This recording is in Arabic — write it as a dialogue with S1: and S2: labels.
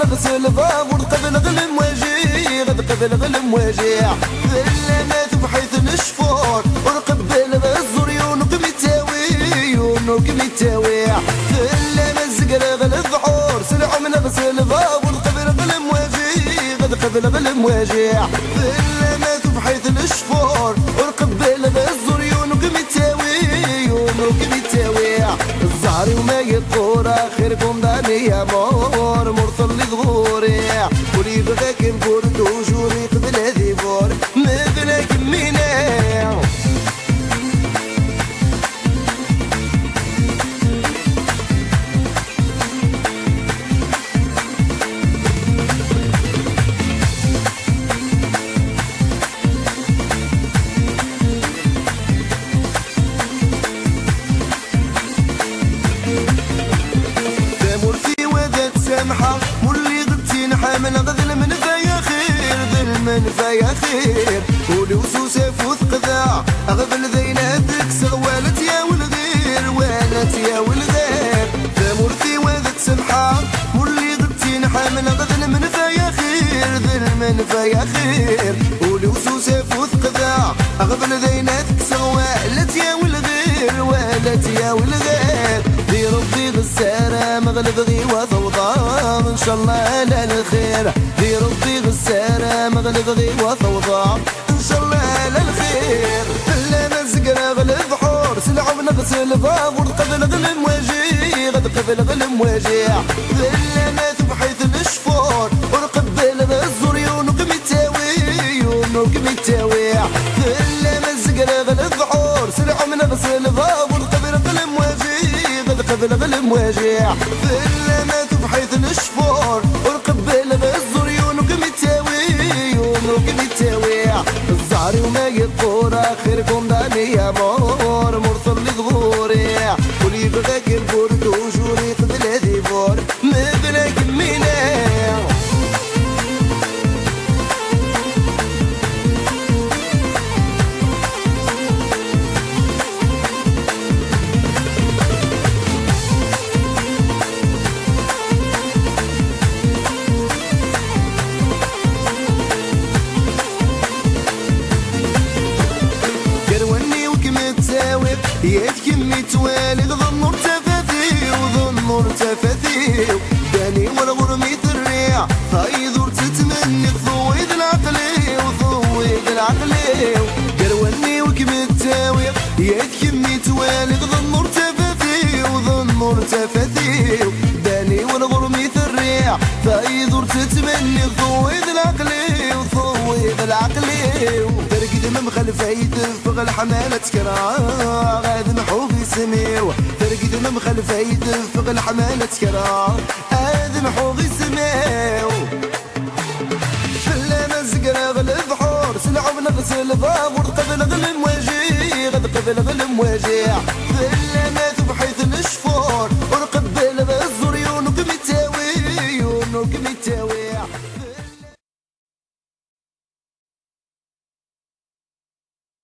S1: نغسل فابور قبل غلم واجي غد قبل غلم واجع ظلمات بحيث نشفور ونقبل بالزور يونك متاوي يونك متاوي ظلمات زقر غلب بحور سلع من نغسل فابور قبل غلم واجي غد قبل غلم واجع ظلمات بحيث نشفور ونقبل بالزور يونك متاوي يونك متاوي الزهري وما يطور اخركم داني يا مور مرسل لظهوري ولي بغاك نبرد وجوري قبل هذي بور مثلك مينا واللي غدتي نحامل غذل من فيا خير ذل من فيا خير ولي وسوسه فوث قذا اغبل ذيناتك سغوالت يا والغير والت يا والغير ثمرتي وذك سمحه واللي غدتي نحامل غذل من فيا خير ذل من فيا خير ولي وسوسه فوث قذا اغبل ذيناتك سغوالت يا والغير والت يا والغير دي ربي غساره مغلب غي وضوضاء ان شاء الله على الخير دي ربي غساره مغلب غي وضوضاء ان شاء الله على الخير لا نزقنا غلب حور سلع ونغسل فابور قبل غلم واجي غد قبل غلم واجع ظلمات بحيث نشفور ونقبل بالزور يونك متاوي يونك متاوي لا نزقنا غلب حور سلع ونغسل فابور قبل غلم واجي قبل غلم واجع ظلمات بحيث نشفور ونقبل بالزور يونك متاوي يونك متاوي الزهري وما يطور اخركم داني يا مور مرسل لظهوري ولي بغاك البرد وجوري قبل هذي بور مثلك مينا يدك متوالي ظنور تفاثي وظنور تفاثي داني والغرمي الريع فايذور تتمني ضويد العقلي وضويد العقلي قروني وكمتاوي يدك متوالي ظنور تفاثي وظنور تفاثي داني والغرمي الريع فايذور تتمني ضويد العقلي وضويد العقلي ترقد مخلف يدفق الحمالة كرا غاد محوغي سميو ترقد مخلف يدفق الحمالة كرا غاد محوغي سميو فلا مزقنا غلب حور سلع ونغسل فابور قبل غلم واجي غد قبل غلم واجع ظلمات بحيث نشفور ونقبل بالزور يونك متاوي يونك متاوي